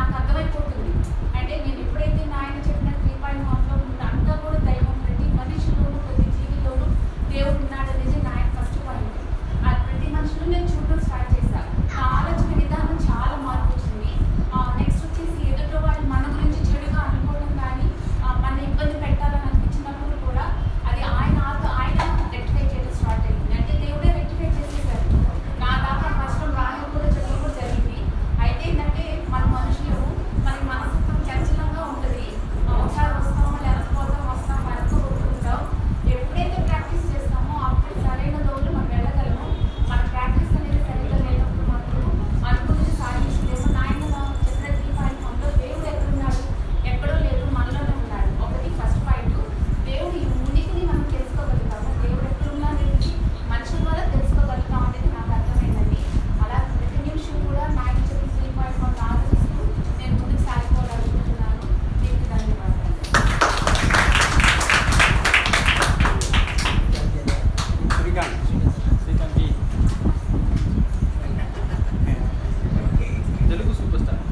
నాకు అర్థమైపోతుంది. అంటే నేను ఎప్పుడైతే నాయన చెప్పిన 3.1లో అంతా కూడా దైవం, ప్రతి మనిషిలోనూ ప్రతి జీవిలోనూ దేవుడు ఉన్నాడు అనేది నాయన ఫస్ట్ పాయింట్. ఆ ప్రతి మనిషిలో నేను చూడడం స్టార్ట్ చేశాను. నా ఆలోచన విధానం చాలా మార్పు వచ్చింది. నెక్స్ట్ వచ్చేసి ఎదుటి వాళ్ళు మన గురించి చెడుగా అనుకోవడం కానీ మన ఇబ్బంది పెట్టాలని అనిపించినప్పుడు కూడా అది ఆయన రెక్టిఫై చేయడం స్టార్ట్ అయింది. అంటే దేవుడే రెక్టిఫై చేసేసారు. నా దాకా కష్టం రాని కూడా జరగడం కూడా జరిగింది. అయితే ఏంటంటే మన మనుషులు మనకి మనస్తత్వం చంచలంగా ఉంటుంది. ఒకసారి వస్తాం, లేకపోతాం, వస్తాం, వెనకపోతుంటాం. ఎప్పుడైతే ప్రాక్టీస్ చేస్తామో అప్పుడు సరైన రోజులు మనం వెళ్ళగలము. మన ప్రాక్టీస్ అనేది సరిగ్గా లేనప్పుడు మాత్రం అనుకున్నది సాధించలేము. నాయన చెప్పిన 3.1లో దేవుడు ఎక్కడున్నాడు? ఎక్కడో లేదు, మనలోనే ఉన్నాడు. ఒకటి ఫస్ట్ పాయింట్. దేవుడు ఈ ఉనికిని మనం తెలుసుకోగలుగుతాము. దేవుడు ఎక్కడున్నా అనేది మనుషుల ద్వారా తెలుసుకోగలుగుతాం అనేది నాకు అర్థమైందండి. అలా ప్రతి నిమిషం కూడా నాయన చెప్పిన 3.1 ఆలోచిస్తూ నేను ముందుకు సాగిపోవాలనుకుంటున్నాను. మీకు ధన్యవాదాలు. Telugu super star.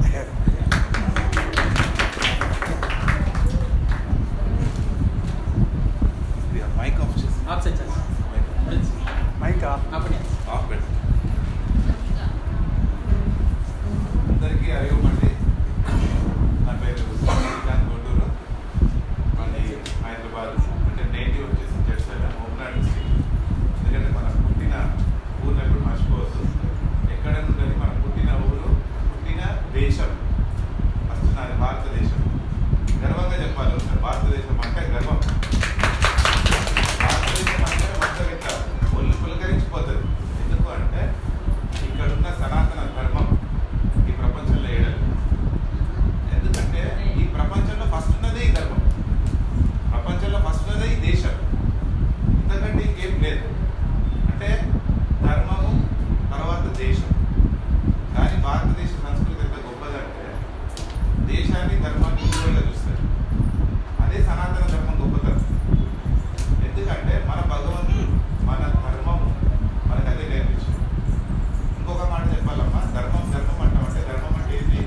Mike off చేసి आप से अच्छा మైక్ अपने ఆఫ్ పెట్టు. అందరికీ అయ్యోమండి. నా పేరు శ్రీకాంత్ గుంటూరు. మాది హైదరాబాద్. అంటే నేటివ్ వచ్చేసి జడ్సైడ్, ఓపెన్ డిస్ట్రిక్ట్. ఎందుకంటే మనం పుట్టిన ఊరిని ఎప్పుడు మర్చిపోవద్దు. ఎక్కడ నుండి మనం పుట్టిన ఊరు, పుట్టిన దేశం ఫస్ట్ నాది భారతదేశం. గర్వంగా చెప్పాలి. ఒకసారి భారతదేశం అంటే గర్వం. భారతదేశం అంటే మొత్తం ఇట్లా ఒళ్ళు పులకరించిపోతుంది. ఎందుకు అంటే ఇక్కడున్న సనాతన ధర్మం ఈ ప్రపంచంలో ఏడలు. ఎందుకంటే ఈ ప్రపంచంలో ఫస్ట్ ఉన్నదే ఈ ధర్మం. ప్రపంచంలో ఫస్ట్ ఉన్నదే ఈ దేశం. ఇంతకంటే ఇంకేం లేదు. అంటే ధర్మము తర్వాత దేశం. కానీ భారతదేశ సంస్కృతి ఎంత గొప్పదంటే దేశాన్ని ధర్మాన్ని ఈక్వల్గా చూస్తారు. అదే సనాతన ధర్మం గొప్పతనం. ఎందుకంటే మన భగవంతుడు, మన ధర్మము మనకు అదే నేర్పించింది. ఇంకొక మాట చెప్పాలమ్మా, ధర్మం ధర్మం అంటామంటే ధర్మం అంటే ఏంటి?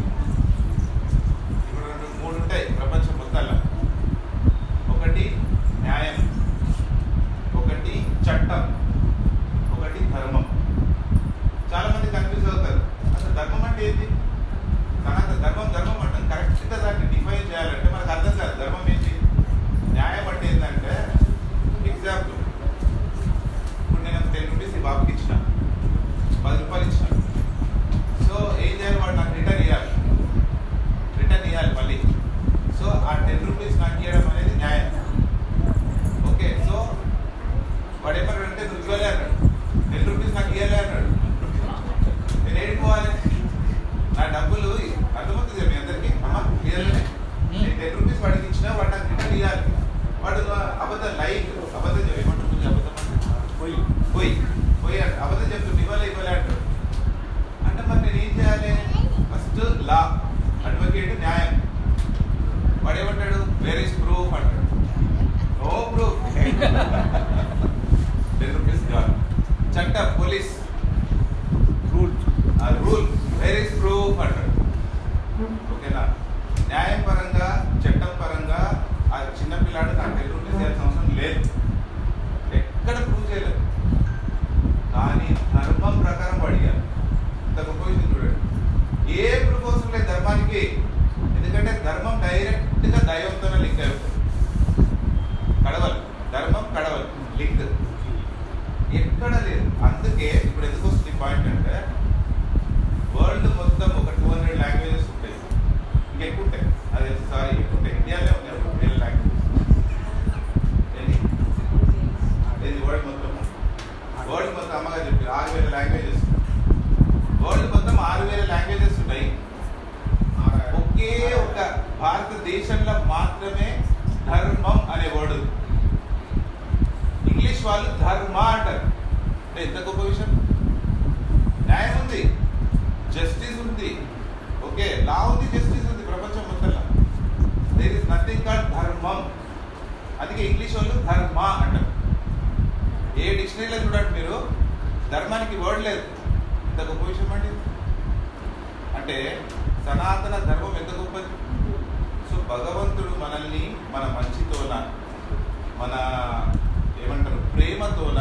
ఇప్పుడు మూడు ఉంటాయి ప్రపంచం మొత్తాల్లో. ఒకటి న్యాయం, ఒకటి చట్టం, ఒకటి ధర్మం. చాలా మంది కన్ఫ్యూజ్ అవుతారు. అసలు ధర్మం అంటే ఏంటి? ధర్మం ధర్మం అంటాం. కరెక్ట్గా దాన్ని డిఫైన్ చేయాలంటే మనకు అర్థం కాదు. ధర్మం ఏంటి? న్యాయం అంటే ఏంటంటే, ఎగ్జాంపుల్ ఇప్పుడు నేను 10 రూపీస్ ఈ బాబుకి ఇచ్చిన, 10 రూపాయలు ఇచ్చిన. సో ఏం చేయాలి? వాడు నాకు రిటర్న్ ఇవ్వాలి మళ్ళీ. సో ఆ 10 రూపీస్ నాకు ఇవ్వడం అనేది న్యాయం. ఓకే, సో వాడు ఏమన్నాడంటే నువ్వు ఇవ్వలే అన్నాడు. 10 రూపీస్ నాకు ఇవ్వలే అన్నాడు. నేను ఏడుకోవాలి? నా డబ్బులు అర్థమవుతుంది మీ అందరికీ. అమ్మ ఇవ్వలే, నేను 10 రూపీస్ వాడికి ఇచ్చినా వాడు నాకు రిటర్న్ ఇవ్వాలి. వాడు అబద్ధం అబద్ధం ఏమంటుంది? అబద్ధం పోయి అబద్ధం చెప్తుంది. ఇవ్వలే అంటాడు. అంటే మరి నేను ఏం చేయాలి? ఫస్ట్ లా, అడ్వకేట్, న్యాయం. వాడు ఏమంటాడు? వేర్ ఇస్ ప్రూఫ్ అంటాడు. No proof. 10 రూపీస్ కాదు. చట్టం, police rule, where is proof అంటాడు. ఓకేనా? న్యాయం పరంగా, చట్టం పరంగా ఆ చిన్నపిల్లాడు నాకు 10 రూపీస్ ఇవ్వాల్సిన అవసరం లేదు. ఎక్కడ ప్రూవ్ చేయలేదు. కానీ ధర్మం ప్రకారం అడిగారు. ఇంత గొప్ప విషయం చూడండి. ఏ ప్రూఫ్ అవసరం లేదు ధర్మానికి. ఎందుకంటే ధర్మం డైరెక్ట్గా దైవంతోనే లింక్ అవుతుంది. కడవలు, ధర్మం కడవలు లింక్ ఎక్కడ లేదు. అందుకే ఇప్పుడు ఎందుకు వస్తుంది పాయింట్ అంటే, వరల్డ్ మొత్తం ఒక 200 లాంగ్వేజెస్ ఉంటాయి. ఇంకెక్కువ ఉంటాయి. అదే సారీ ఎక్కువ ఉంటాయి. ఇండియాలో ఉన్నాయి వేరే లాంగ్వేజెస్. ఇది వరల్డ్ మొత్తం అమ్మగా చెప్పి 6,000 లాంగ్వేజెస్. వరల్డ్ మొత్తం 6,000 లాంగ్వేజెస్ ఉన్నాయి. ఒకే ఒక భారతదేశంలో మాత్రమే ధర్మం అనే వర్డ్ ఉంది. ఇంగ్లీష్ వాళ్ళు ధర్మ అంటారు. అంటే ఎంత గొప్ప విషయం. న్యాయం ఉంది, జస్టిస్ ఉంది, ఓకే, లా ఉంది, జస్టిస్ ఉంది ప్రపంచం మొత్తంలో. దేర్ ఇస్ నథింగ్ కాల్డ్ ధర్మం. అందుకే ఇంగ్లీష్ వాళ్ళు ధర్మ అంటారు. ఏ డిక్షనరీలో చూడండి మీరు, ధర్మానికి వర్డ్ లేదు. ఇంత గొప్ప విషయం అండి. అంటే సనాతన ధర్మం ఎంత గొప్పది. సో భగవంతుడు మనల్ని మన మంచితోన, మన ఏమంటారు ప్రేమతోన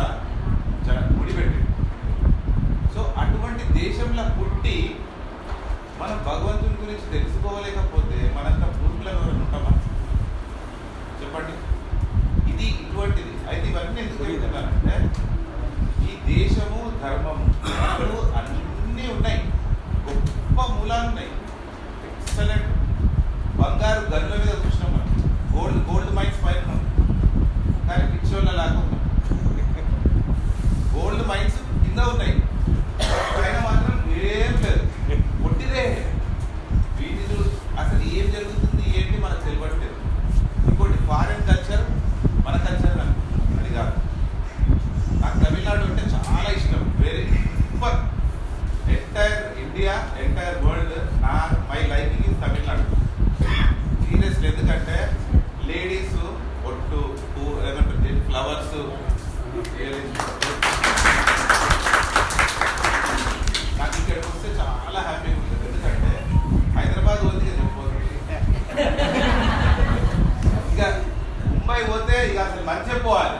ముడిపెట్టి, సో అటువంటి దేశంలో పుట్టి మనం భగవంతుని గురించి తెలుసుకోలేకపోతే మనంత పూర్వులను ఉంటామా చెప్పండి. ఇది ఇటువంటిది. అయితే ఇవన్నీ ఎందుకు చెప్తున్నానంటే ఈ దేశము ధర్మము అన్నీ ఉన్నాయి, గొప్ప మూలాలు ఉన్నాయి, ఎక్సలెంట్. బంగారు గనుల మీద చూసినాం మనం, గోల్డ్ మైన్స్ పైన ఉన్నాం, కానీ పిచ్చోళ్ళ లాగా ఉన్నాం. గోల్డ్ మైన్స్ కింద ఉన్నాయి, పైన మాత్రం ఏం లేదు, పొట్టిదే. వీటిలో అసలు ఏం జరుగుతుంది ఏంటి మనకు తెలియట్లేదు. ఇంకోటి ఫారెన్ కల్చర్ మన కల్చర్ అది కాదు. నాకు తమిళనాడు అంటే చాలా ఇష్టం, very super. Entire India, entire world, my liking is Tamil Nadu seriously. ఎందుకంటే లేడీస్ ఒట్టు ఏమంటారు ఫ్లవర్స్, నాకు ఇక్కడికి వస్తే చాలా హ్యాపీగా ఉంటుంది. ఎందుకంటే హైదరాబాద్ పోతే చెప్పిపోతుంది, ఇక ముంబై పోతే ఇక అసలు మంచిగా పోవాలి.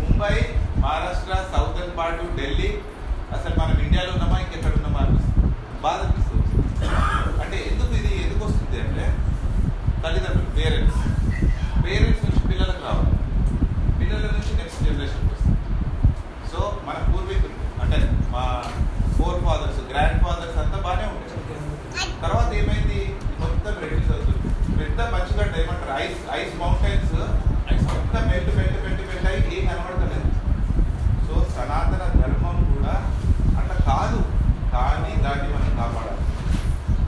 ముంబై, మహారాష్ట్ర, సౌతర్న్ పార్ట్, ఢిల్లీ, అసలు మనం ఇండియాలో ఉన్నామా ఇంకెక్కడ ఉన్నామా అనిపిస్తుంది, బాధ అనిపిస్తుంది. అంటే ఎందుకు వస్తుంది అంటే తల్లిదండ్రులు, పేరెంట్స్ నుంచి పిల్లలకు రావాలి, పిల్లల నుంచి నెక్స్ట్ జనరేషన్ వస్తుంది. సో మన పూర్వీకులు అంటే మా ఫోర్ ఫాదర్స్, గ్రాండ్ ఫాదర్స్ అంతా బాగానే ఉంటాయి. తర్వాత ఏమైంది, మొత్తం రెడ్యూస్ అవుతుంది. పెద్ద మంచిగడ్డ ఏమంటారు ఐస్ మౌంటైన్స్ మొత్తం మెల్ట్ అయి ఏం కనబడతలేదు. సో సనాతన ధర్మం కూడా అట్లా కాదు, కానీ దాన్ని మనం కాపాడాలి.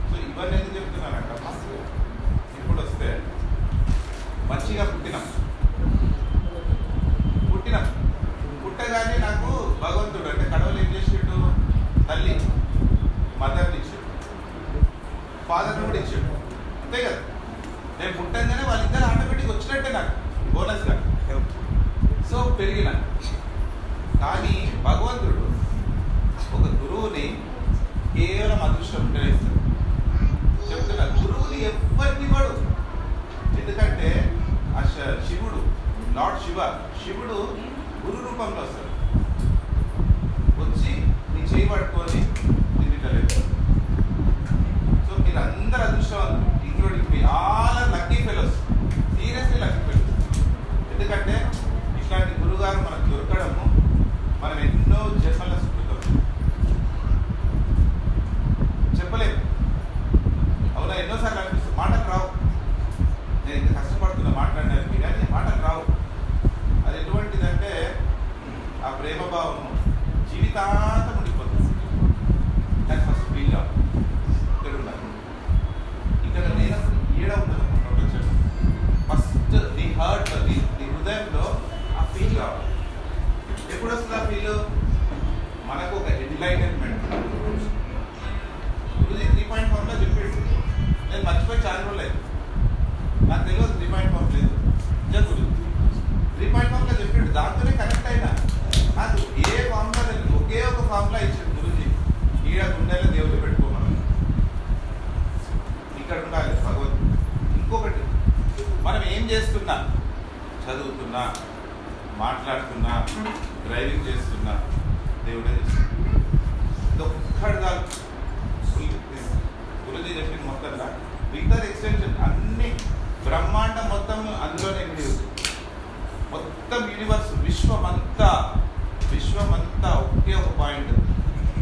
సో ఇవన్నీ ఎందుకు చెప్తున్నానంట, ఇప్పుడు వస్తే మంచిగా పుట్టగానే నాకు భగవంతుడు అంటే కడవలు ఏం చేసాడు, తల్లి మదర్ని ఇచ్చాడు, ఫాదర్ని కూడా ఇచ్చాడు, అంతే కదా. నేను పుట్టంగానే వాళ్ళిద్దరు ఆటోమేటిక్ వచ్చినట్టే నాకు బోనస్గా. సో పెరిగిన, కానీ భగవంతుడు ఒక గురువుని కేవలం అదృష్టం ఉంటే ఇస్తాడు. చెప్తున్నా, గురువుని ఎవ్వరికి ఇవ్వడు. ఎందుకంటే ఆ శివుడు, లార్డ్ శివుడు గురు రూపంలో వస్తాడు, వచ్చి నీ చేయి పట్టుకొని నిన్ను. సో మీరు అందరు అదృష్టవంతులు, including me all lucky fellows, seriously lucky fellows. ఎందుకంటే ఇట్లాంటి గురుగారు మనకు దొరకడము మనం ఎన్నో జన్మల సుకృతం, చెప్పలేము. అవునా, ఎన్నోసార్లు అనిపిస్తుంది, మాటలు రావు. నేను ఇంకా కష్టపడుతున్నా మాట్లాడడానికి, కానీ మాటలు రావు. అది ఎటువంటిదంటే ఆ ప్రేమభావము జీవితాంతం ఉండిపోతుంది. కానీ ఫస్ట్ ఫీల్ కావు, ఇక్కడ ఉండాలి. ఇక్కడ నేను ఏడ ఉండదు ప్రపంచంలో. ఫస్ట్ నీ హార్ట్, నీ హృదయంలో ఆ ఫీల్ కావాలి. ఎప్పుడు వస్తుంది ఆ ఫీల్? మనకు ఒక ఎన్లైటన్మెంట్. గురుజీ 3.1లో చెప్పాడు, నేను మర్చిపోయి చాలా రోజులు లేదు, నాకు తెలియదు 3.1 లేదు. గురు 3.1లో చెప్పాడు, దాంతోనే కనెక్ట్ అయినా. నాకు ఏ ఫార్ములా తెలియదు, ఒకే ఒక ఫార్ములా ఇచ్చాడు గురుజీ, ఈడ గుండెలో దేవుడు పెట్టుకోమని. ఇక్కడ ఉండాలి భగవంతుడు. ఇంకొకటి, మనం ఏం చేస్తున్నా, చదువుతున్నా, మాట్లాడుతున్నా, డ్రైవింగ్ చేస్తున్నా, దేవుడే చేస్తున్నా. ఒక్కడు కాదు, గురుజీ చెప్పిన మొత్తంగా వితర్ ఎక్స్టెన్షన్ అన్ని బ్రహ్మాండం మొత్తం అందులోనే ఉంది. మొత్తం యూనివర్స్, విశ్వమంతా ఒకే ఒక పాయింట్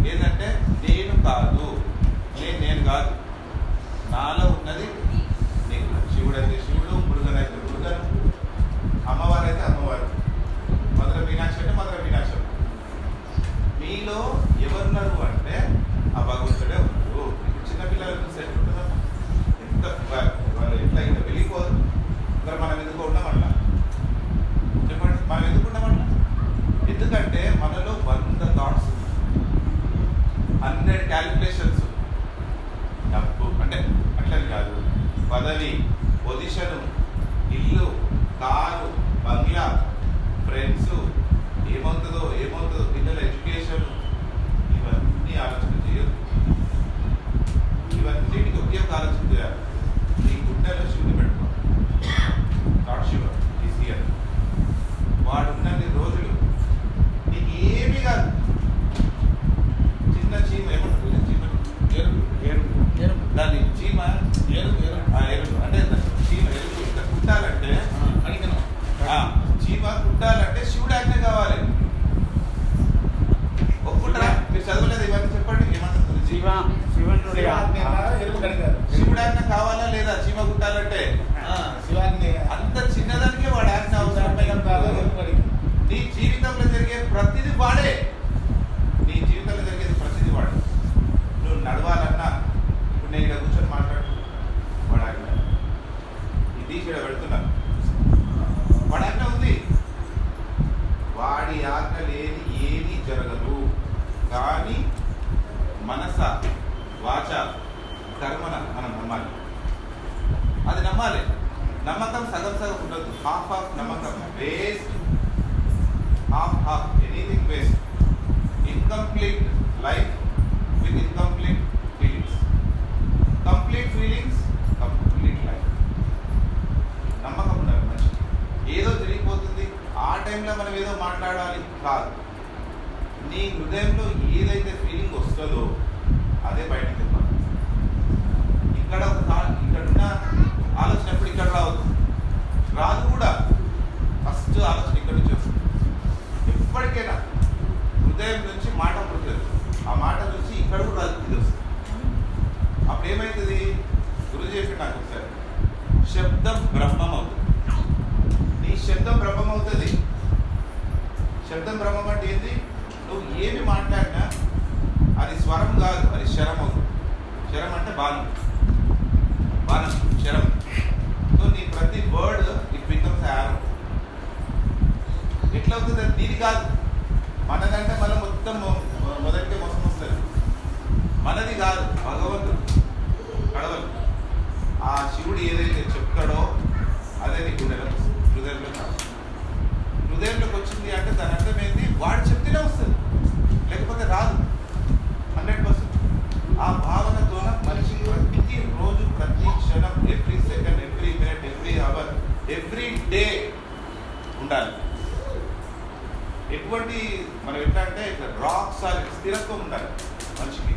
ఏంటంటే నేను కాదు, నేను కాదు, నాలో ఉన్నది నేను. శివుడు అయితే శివుడు, మురుగన్ అయితే మురుగన్, అమ్మవారు అయితే అమ్మవారు, మధుర మీనాక్షి అంటే మధుర మీనాక్షి. మీలో ఎవరున్నారు అంటే ఆ భగవంతుడే ఉన్నారు. ఇప్పుడు చిన్నపిల్లలకు సెట్ ఉంటుందా, ఎంత వాళ్ళు ఎట్లా ఇంకా వెళ్ళిపోదు. మరి మనం ఎందుకు ఉన్నామన్నా చెప్పండి, మనం ఎందుకు ఉన్నామన్నా? ఎందుకంటే మనలో 100 థాట్స్, 100 క్యాలిక్యులేషన్స్. డబ్బు అంటే అట్లని కాదు, పదవి, పొజిషను, ఇల్లు, కారు, బంగ్లా, ఫ్రెండ్స్, ఏమవుతుందో పిల్లల ఎడ్యుకేషన్, ఇవన్నీ ఆలోచన చేయదు. ఇవన్నీ భ్రమణ మనం నమ్మాలి. అది నమ్మాలి. నమ్మకం సగం సగం ఉండదు. హాఫ్ హాఫ్ నమ్మకం, waste. Half anything waste. Incomplete life with incomplete feelings. Complete feelings, complete life. నమ్మకం ఉండాలి మనిషికి. ఏదో జరిగిపోతుంది ఆ టైంలో మనం ఏదో మాట్లాడాలి కాదు. నీ హృదయంలో ఏదైతే ఫీలింగ్ వస్తుందో అదే బయటకు చెప్పాలి. ఇక్కడున్న ఆలోచన ఎప్పుడు ఇక్కడ రాదు కూడా. ఫస్ట్ ఆలోచన ఇక్కడ నుంచి వస్తుంది. ఎప్పటికైనా హృదయం నుంచి మాట పుడుతుంది. ఆ మాట నుంచి ఇక్కడ కూడా ఇది వస్తుంది. అప్పుడు ఏమవుతుంది? గురువు చెప్పి నాకు ఒకసారి, శబ్దం బ్రహ్మం అవుతుంది. నీ శబ్దం బ్రహ్మం అవుతుంది. శబ్దం బ్రహ్మం అంటే ఏంటి? నువ్వు ఏమి మాట్లాడినా అది స్వరం కాదు, అది శరం అవుతుంది. శరం అంటే బాణం, శరం. సో నీ ప్రతి వర్డ్ ఇట్ బికమ్స్ యారో. ఎట్లా అవుతుంది? అది నీది కాదు. మనదంటే మనం మొత్తం మొదటికే మోసం వస్తుంది. మనది కాదు, భగవంతుడు కడవలు. ఆ శివుడు ఏదైతే చెప్తాడో అదే నీ హృదయంలో కాదు. హృదయంలోకి వచ్చింది అంటే దాని అర్థం ఏంటి? వాడు చెప్తేనే వస్తుంది, లేకపోతే రాదు. 100%. ఆ భావనతో మనిషి ప్రతి రోజు, ప్రతి క్షణం, every second, every minute, every hour, every day ఉండాలి. ఎటువంటి మనం ఎట్లా అంటే రాక్ సాలిడ్ స్థిరత్వం ఉండాలి మనిషికి.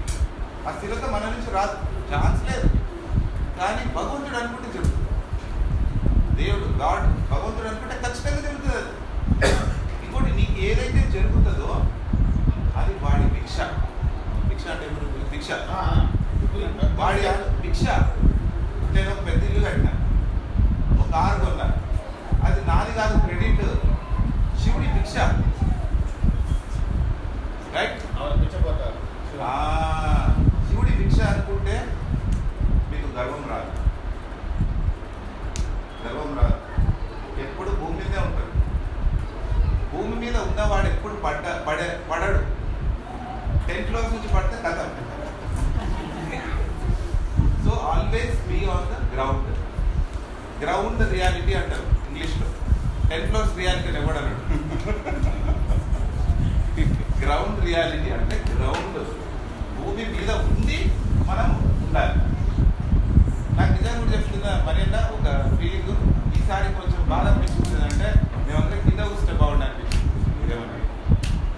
ఆ స్థిరత మన నుంచి రాదు, ఛాన్స్ లేదు. కానీ భగవంతుడు అనుకుంటే జరుగుతుంది. దేవుడు గాడ్ భగవంతుడు అనుకుంటే ఖచ్చితంగా జరుగుతుంది అది. ఇంకోటి నీకు ఏదైతే జరుగుతుందో అది వాడి భిక్ష. భిక్ష అంటే భిక్ష, వాడి భిక్ష. నేను ఒక పెద్ద ఇల్లు కట్టినా, ఒక కారు కొన్నా, అది నాది కాదు, క్రెడిట్ శివుడి భిక్ష. రైట్? శివుడి భిక్ష అనుకుంటే మీకు గర్వం రాదు. ఎప్పుడు భూమి మీదే ఉంటుంది. భూమి మీద ఉన్నవాడు ఎప్పుడు పడడు. 10 floors నుంచి పడితే కథం. So always be on the ground. Ground reality అంటారు ఇంగ్లీష్లో. 10 floors రియాలిటీ ఎవడు అన్నాడు. గ్రౌండ్ రియాలిటీ అంటే గ్రౌండ్, భూమి మీద ఉంది మనం ఉండాలి. నాకు నిజంగా కూడా చెప్తున్నా మరి ఒక ఫీలింగ్. ఈసారి కొంచెం బాధ అనిపిస్తుంది. అంటే మేమందరం కింద కూర్చుంటే బాగుండి అనిపించింది. ఏమన్నా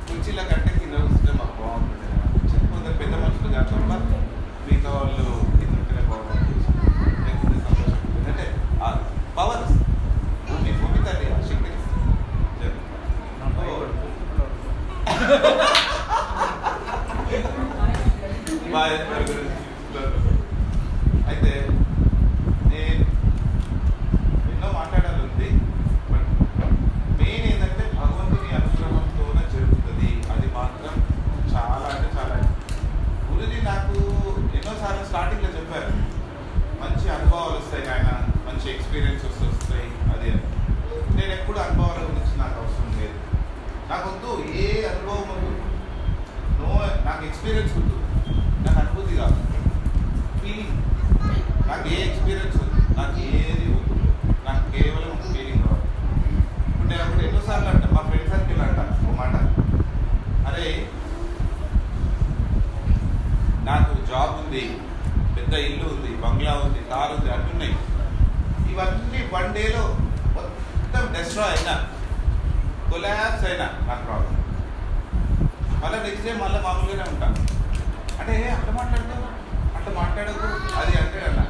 కుర్చీల కంటే కింద కూర్చుంటే మాకు బాగుంటుంది. కొందరు పెద్ద మనుషులు కాకుండా మిగతా వాళ్ళు కింద ఉంటేనే బాగుంటుంది. లేకపోతే సంతోషం. అంటే ఆ పవర్ భూమి తల్లి ఆ శక్తి. అయితే నేను ఎన్నో మాట్లాడాలి ఉంది. బట్ మెయిన్ ఏంటంటే భగవంతుని అనుగ్రహంతోనే జరుగుతుంది. అది మాత్రం చాలా అంటే చాలా. గురుజీ నాకు ఎన్నోసార్లు స్టార్టింగ్లో చెప్పారు, మంచి అనుభవాలు వస్తాయి ఆయన, మంచి ఎక్స్పీరియన్సెస్ వస్తాయి. అది నేను ఎప్పుడు అనుభవాల గురించి నాకు అవసరం లేదు. నాకు వద్దు ఏ అనుభవం వద్దు. నాకు ఎక్స్పీరియన్స్ వద్దు, నాకు అనుభూతి కాదు, ఫీలింగ్. నాకు ఏ ఎక్స్పీరియన్స్ వద్దు, నాకు ఏది వద్దు, నాకు కేవలం ఒక ఫీలింగ్ కావాలి. ఇప్పుడు నేను అప్పుడు ఎన్నోసార్లు అంటా, మా ఫ్రెండ్ సర్కిల్ అంట ఒక మాట, అరే నాకు జాబ్ ఉంది, పెద్ద ఇల్లు ఉంది, బంగ్లా ఉంది, కారు ఉంది, అన్నీ ఉన్నాయి. ఇవన్నీ 1 dayలో మొత్తం డెస్ట్రాయ్ అయినా, కొలాప్స్ అయినా నాకు ప్రాబ్లం. మళ్ళీ నెక్స్ట్ డే మళ్ళీ మామూలుగానే ఉంటాను. అంటే అట్లా మాట్లాడకు అది అంటే అన్న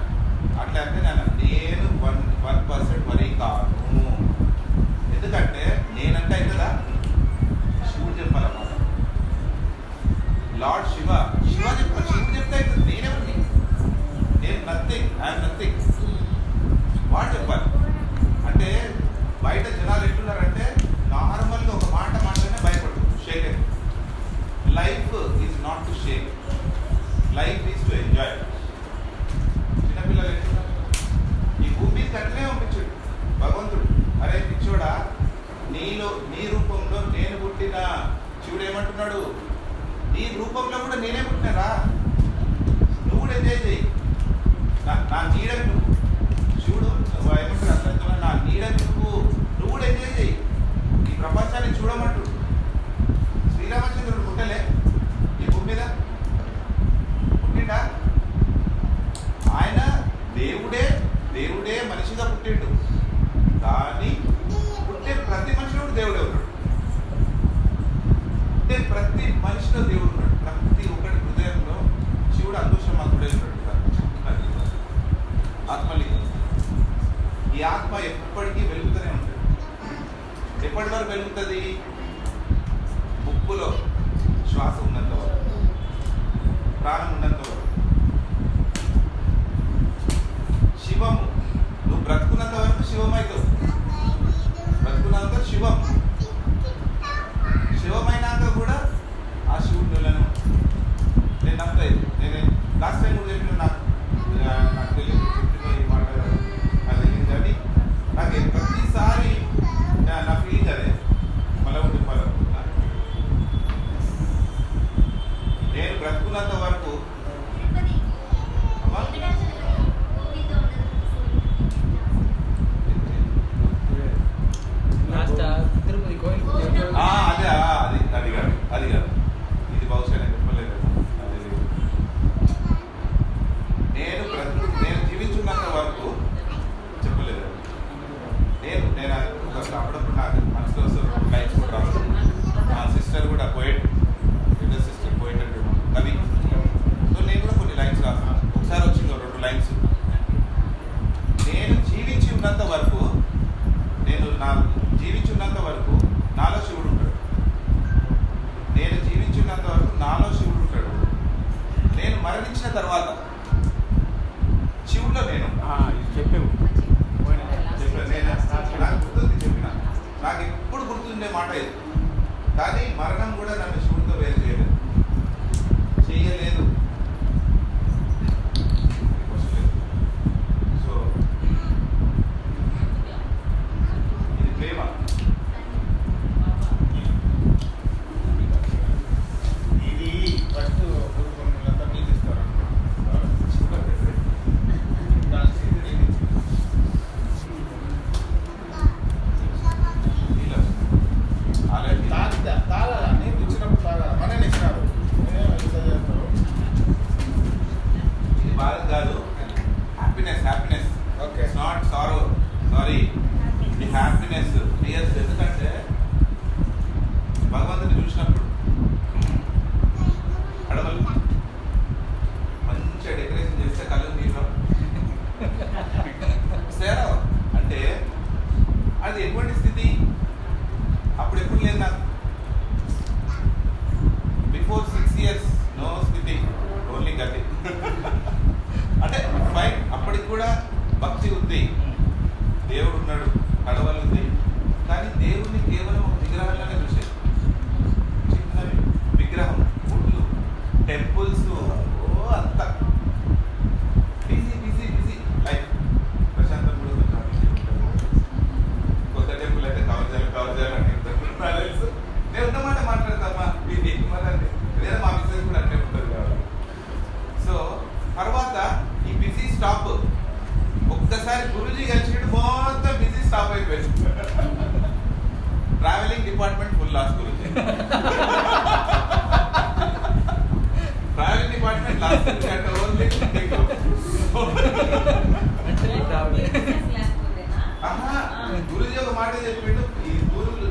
అట్లా అంటే నేను 1% వరీ కాను. ఎందుకంటే నేనంటే అవుతుందా? శివుడు చెప్పాలన్నమాట. లార్డ్ శివ చెప్పాలి. శివుడు చెప్తే అవుతుంది. నేనెవరిని? నేను నథింగ్, ఐఎమ్ నథింగ్. వాడు చెప్పాలి. అంటే బయట జనాలు ఎట్లున్నారంటే నార్మల్గా ఒక మాట మాట్లాడినా భయపడు, షేక్ అయ్యి. Life is not to shake, life is to enjoy. దేవుడే మనిషిగా పుట్టిండు, కానీ పుట్టే ప్రతి మనిషిలో కూడా దేవుడే ఉన్నాడు. అంటే ప్రతి మనిషిలో దేవుడు ఉన్నాడు. ప్రతి ఒక్కటి హృదయంలో శివుడు అంకుశమాత్రుడే ఉన్నాడు. ఆత్మలింగం. ఈ ఆత్మ ఎప్పటికీ వెలుగుతూనే ఉంటుంది. ఎప్పటి వరకు వెలుగుతుంది? ముక్కులో శ్వాస ఉన్నంత వరకు, ప్రాణం ఉన్నంత వరకు. శివము, నువ్వు బ్రతుకున్నంత వరకు శివమైతావు. బ్రతుకున్నంత శివం. శివమైనాక కూడా ఆ శివుడులను నేను నమ్మలేదు. నేను లాస్ట్ టైం కూడా చెప్పిన నాకు తెలియదు, చెప్పిన ఈ మాట అది తెలియదు. కానీ నాకు ప్రతిసారి నా ఫీలింగ్ అదే. మళ్ళీ చెప్పాలి, నేను బ్రతుకున్నంత వరకు అది కాదు. ఇది బహుశా నేను చెప్పలేదు. నేను జీవించున్నంత వరకు చెప్పలేదు. నేను అప్పుడప్పుడు నాకు మనసులో లైన్స్ కూడా రాదు. మా సిస్టర్ కూడా పోయిట్, ఇద్దరు సిస్టర్ పోయిట్ అంటే కవి. సో నేను కూడా కొన్ని లైన్స్ రాస్తాను. ఒకసారి వచ్చింది 2 లైన్స్. నేను జీవించి ఉన్నంత వరకు, జీవించున్నంత వరకు నాలో శివుడు ఉంటాడు. నేను జీవించున్నంత వరకు నాలో శివుడు ఉంటాడు. నేను మరణించిన తర్వాత శివుడిలో నేను చెప్పాను. నాకు గుర్తుంది, చెప్పిన. నాకు ఎప్పుడు గుర్తుండే మాట ఇది. కానీ మరణం కూడా నన్ను శివుడితో వేరు చేయలేదు. సో ఇది ప్రేమ. ఇది ఫస్ట్ గురుకులంతా నీకు ఇస్తారు. తాగాల, నేను ఇచ్చినప్పుడు తాగాల. మనని ఇచ్చినారు. ఇది బాధ కాదు, హ్యాపీనెస్. ఓకే. Not sorry. ఇది హ్యాపీనెస్. ఎందుకంటే భగవంతుని చూసినప్పుడు అడవులు మంచిగా డెకరేషన్ చేస్తే కళ్ళు నీళ్ళు సేరా అంటే అది ఎటువంటి స్థితి? అప్పుడు ఎప్పుడు లేదు నాకు. బిఫోర్ 6 years నో స్థితి, ఓన్లీ గతి. అంటే ఫైన్. అప్పటికి కూడా భక్తి ఉంది, దేవుడు ఉన్నాడు, కడవలు ఉంది. కానీ దేవుడిని కేవలం ఒక విగ్రహంలోనే చూసేది. చిన్న విగ్రహం, గుడ్లు, టెంపుల్స్, అంతా బిజీ లైఫ్. ప్రశాంతం కూడా కొంచెం బిజీ ఉంటుంది. కొత్త టెంపుల్ అయితే కవర్ చేయాలని తెలుసు. నేను ఉన్నమాట మాట్లాడతామా ఇది లేదా మా బిజినెస్ కూడా అట్లే ఉంటుంది కాబట్టి. సో తర్వాత ఈ బిజీ స్టాప్. ఒక్కసారి గురూజీ కలిసినట్టు మొత్తం బిజీ స్టాప్ అయిపోయింది. Travelling department full loss Guruji. Travelling department loss అంటే ఓన్లీ గురూజీ ఒక మాట చెప్పిండు, ఈ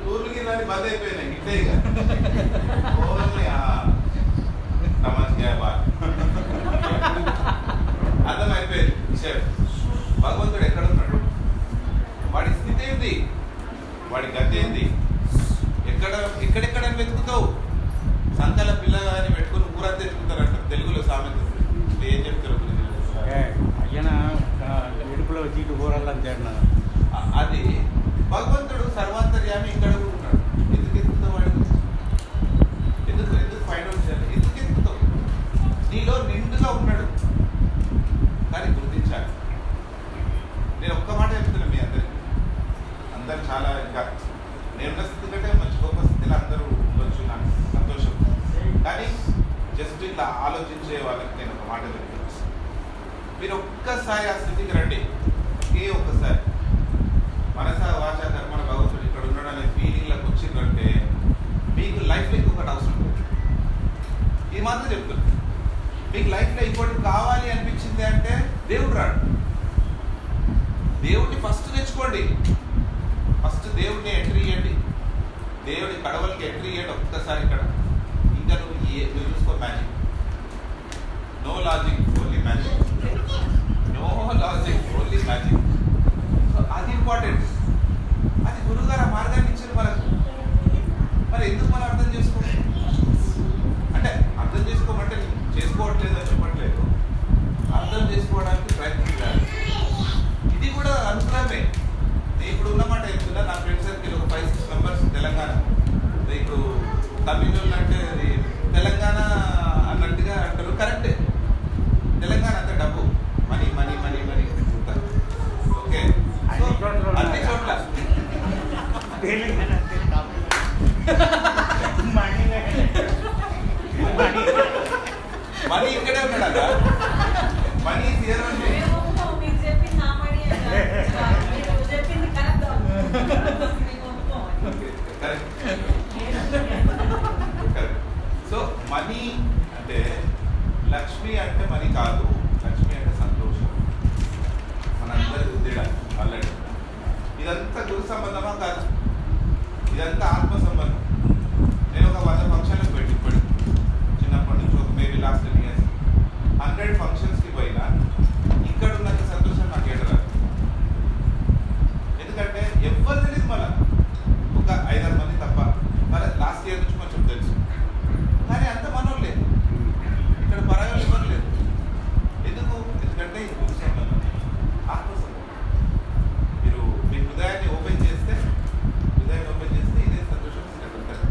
టూర్లు గిరాని బంద్ అయిపోయినాయి. ఇంతే ఇక ఓన్లీ అర్థమైపోయింది విషయం. భగవంతుడు ఎక్కడున్నాడు, వాడి స్థితి ఏంది, వాడి గతి ఏంది, ఎక్కడెక్కడ వెతుకుతావు? సంతల పిల్లగాని పెట్టుకుని ఊరంతా వెతుకుతారంటారు తెలుగులో సామెత. ఏం చెప్తారు అయ్యన ఎడుపులో చీటు కూరల్లని తేడినా. అది భగవంతుడు సర్వాంతర్యామి ఇక్కడ కూడా ఉన్నాడు. ఎందుకు ఎత్తుకుతావు వాడు? ఎందుకు ఫైండ్ అవుట్ చేయాలి? ఎందుకు ఎత్తుకుతావు? నీలో నిండుగా ఉన్నాడు, కానీ గుర్తించాలి. నేను ఒక్క మాట చెప్తున్నా మీ అందరు చాలా ఇంకా నేనున్న స్థితి కంటే మంచి గొప్ప స్థితిలో అందరూ ఉండొచ్చు, నాకు సంతోషం. కానీ జస్ట్ ఇట్లా ఆలోచించే వాళ్ళకి నేను ఒక మాట చెప్తాను. మీరు ఒక్కసారి ఆ స్థితికి రండి, ఒక్కసారి మనస వాచ కర్మణ భగవంతుడు ఇక్కడ ఉన్నాడు అనే ఫీలింగ్లోకి వచ్చిందంటే మీకు లైఫ్లో ఇంకొకటి అవసరం లేదు. ఇది మాత్రం చెప్తుంది. మీకు లైఫ్లో ఇంకోటి కావాలి అనిపించింది అంటే దేవుడు రాడు. దేవుడిని ఫస్ట్ తెచ్చుకోండి. ఫస్ట్ దేవుడిని ఎంట్రీ ఇవ్వండి, దేవుడి కడవలకి ఎంట్రీ ఇవ్వండి ఒక్కసారి ఇక్కడ. ఇంకా నువ్వు చూసుకో magic. No logic, only magic. No logic, only magic. So అది ఇంపార్టెంట్. అది గురువుగారు ఆ మార్గాన్ని ఇచ్చారు మనకు. మరి ఎందుకు మనం అర్థం చేసుకోవాలి అంటే, అర్థం చేసుకోమంటే చేసుకోవట్లేదు అని చెప్పట్లేదు, అర్థం చేసుకోవడానికి ప్రయత్నించాలి. ఇది కూడా అనుకున్నామే. నేను ఇప్పుడు ఉన్నమాట చెప్తున్నా, నా ఫ్రెండ్ సర్కిల్ ఒక 5-6 మెంబర్స్ తెలంగాణ. ఇప్పుడు తమిళ అంటే తెలంగాణ అన్నట్టుగా అంటారు, కరెక్టే. తెలంగాణ అంతా డబ్బు, money money money money. Okay, అన్ని చోట్ల మనీ ఇక్కడే ఉన్నాడా? మనీ సో మనీ అంటే, లక్ష్మి అంటే మనీ కాదు, లక్ష్మి అంటే సంతోషం. మనందరి ఉద్దేశం ఆల్రెడీ. ఇదంతా గురు సంబంధమా కాదు, ఇదంతా ఆత్మ సంబంధం. నేను ఒక 100 ఫంక్షన్లకు పెట్టుబడి చిన్నప్పటి నుంచి, ఒక మేబీ లాస్ట్ 10 years 100 ఫంక్షన్స్కి పోయినా ఇక్కడ ఉన్నంత సంతోషం నాకు ఏడరాదు. ఎందుకంటే ఎవ్వరు తెలియదు మళ్ళీ, ఒక 5-6 మంది తప్ప. మరి లాస్ట్ ఇయర్ నుంచి కొంచెం తెలుసు, కానీ అంత మనోళ్ళు లేదు ఇక్కడ, పరాగాలు ఎవరు లేదు. ఎందుకు? ఎందుకంటే ఇది గురు సంబంధం, ఆత్మ సంబంధం. మీరు మీ హృదయాన్ని ఓపెన్ చేస్తే ఇదే సంతోషం ఉంటుంది.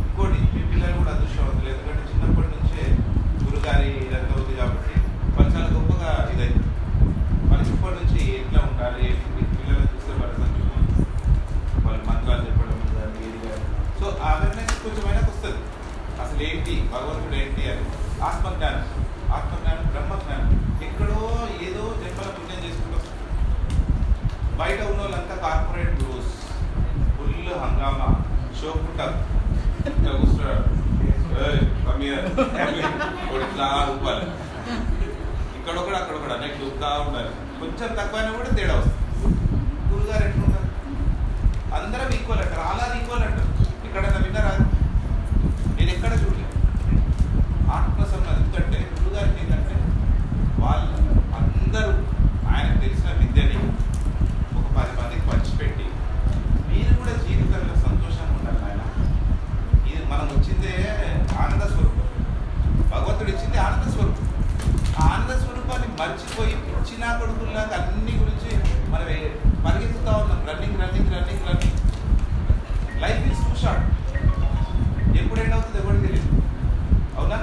ఇంకోటి, మీ పిల్లలు కూడా అదృష్టవంతులు. ఎందుకంటే చిన్నప్పటి నుంచే గురుగారి ఇదంతా ఉంది కాబట్టి వాళ్ళు చాలా గొప్పగా ఇదైంది. వాళ్ళకి ఇప్పటి నుంచి ఎట్లా ఉండాలి, పిల్లలను చూస్తే వాళ్ళ సంతోషం, వాళ్ళు మంత్రాలు చెప్పడం కానీ ఏది కానీ. సో ఆ అవేర్నెస్ కొంచెం అయినా వస్తుంది, అసలు ఏంటి భగవంతుడు ఏంటి అని. ఆత్మజ్ఞానం, బ్రహ్మజ్ఞానం ఎక్కడో ఏదో జన్మల పుణ్యం చేసుకుంటూ వస్తుంది. బయట ఉన్న వాళ్ళంతా కార్పొరేట్ గ్రూస్, ఫుల్ హంగామా, షో పుట్టప్, ఇట్లా కూర్చున్నాడు ఇట్లా రూపాయలు, ఇక్కడొకడు అక్కడొకడు అన్నట్టు దుఃఖా ఉండాలి. కొంచెం తక్కువైనా కూడా తేడా వస్తుంది. గురుగారు ఎట్లుంటారు? అందరం ఈక్వల్ అంటారు, అలా ఈక్వల్ అంటారు. ఎక్కడైనా విన్నారా? నేను ఎక్కడ చూడలేదు. ఆత్మ సంబంధం ఎందుకంటే గురుగారికి ఏంటంటే, వాళ్ళు అందరూ ఆయనకు తెలిసిన విద్యని ఒక 10 మందికి పంచిపెట్టి, మీరు కూడా జీవితంలో సంతోషంగా ఉండాలి ఆయన. ఇది మనం వచ్చిందే ఆనంద స్వరూపం, భగవంతుడు ఇచ్చింది ఆనంద స్వరూపం. ఆ ఆనంద స్వరూపాన్ని మర్చిపోయి పిచ్చినా కొడుకుల్లాగా అన్ని గురించి మనం పరిగెత్తుతా ఉన్నాం. Running running running running. Life is two short. ఎప్పుడు ఎండ్ అవుతుంది ఎవరికి తెలియదు, అవునా?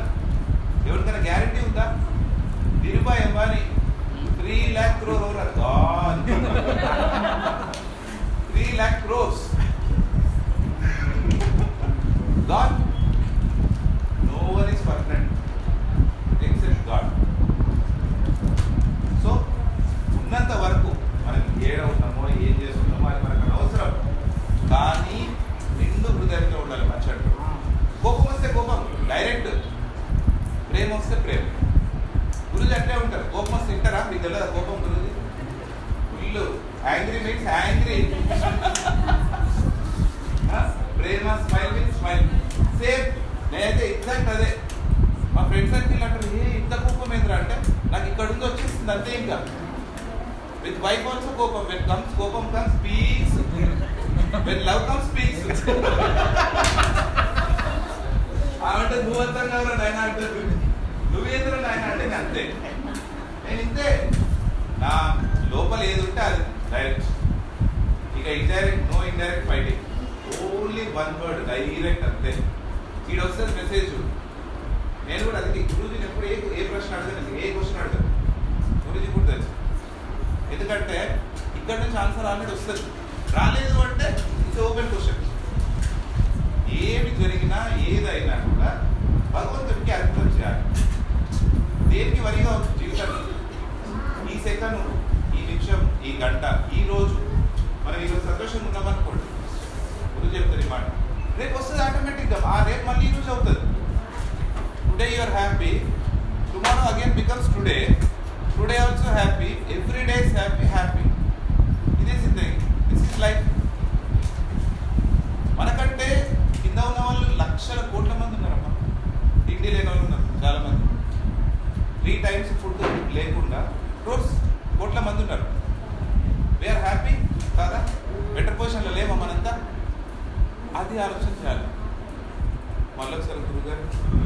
ఎవరికైనా గ్యారంటీ ఉందా? Dhirubhai Ambani 3 lakh crore over gone. 3 lakh crores gone. No one is permanent except God. So ఉన్నంత వరకు మనం ఏడ ఉన్నామో, ఏం చేస్తున్నామో అది మనకు అనవసరం. కానీ నిండు హృదయంతో ఉండాలి మంచి. కోపం వస్తే కోపం డైరెక్ట్, ప్రేమ వస్తే ప్రేమ. గురుజీ అట్లే ఉంటారు. కోపం వస్తే తింటారా? మీకు తెలియదు కోపం Guruji full angry means angry. ప్రేమ స్మైల్ మీన్స్ స్మైల్. సేమ్ నేనైతే ఎగ్జాక్ట్ అదే. మా ఫ్రెండ్ సర్కిల్ అంటారు, ఇంత కోపం ఏంద్రా అంటే, నాకు ఇక్కడ ఉంది వచ్చేస్తుంది అంతే. ఇంకా విత్ వైఫ్ ఆల్సో కోపం. వెన్ కమ్స్ కోపం comes peace, when love comes peace. అంటే నువ్వు అర్థం కావాలి నాయన అంటారు, నువ్వేంద్ర నాయన అంటే నేను అంతే. నేను ఇంతే, నా లోపల ఏది ఉంటే అది డైరెక్ట్. ఇక indirect, no indirect fighting, only 1 word direct అంతే. ఈడు వస్తుంది మెసేజ్. నేను కూడా అది గురుజీని ఎప్పుడు ఏ ప్రశ్న అడగను, ఏ క్వశ్చన్ అడగను. గురుజీ కూడా తెలుసు, ఎందుకంటే ఇక్కడ నుంచి ఆన్సర్ ఆల్రెడీ వస్తుంది. రాలేదు అంటే ఇట్స్ ఓపెన్ క్వశ్చన్. ఏమి జరిగినా ఏదైనా కూడా భగవంతుడికి అర్థం చేయాలి. దేనికి వరిగా జీవితం, ఈ సెకండ్, ఈ నిమిషం, ఈ గంట, ఈ రోజు మనం ఈరోజు సంతోషంగా ఉన్నామనుకోండి, గురువు చెప్తారు ఈ మాట, రేపు వస్తుంది ఆటోమేటిక్గా. ఆ రేపు మళ్ళీ ఈ రోజు అవుతుంది. Today you are happy, tomorrow again becomes today, today also happy, every day is happy happy. మంది ఉన్నారు. వీఆర్ హ్యాపీ కాదా? బెటర్ పొజిషన్లో లేవా మనంతా? అది ఆలోచన చేయాలి. మళ్ళీ ఒకసారి గురుగారు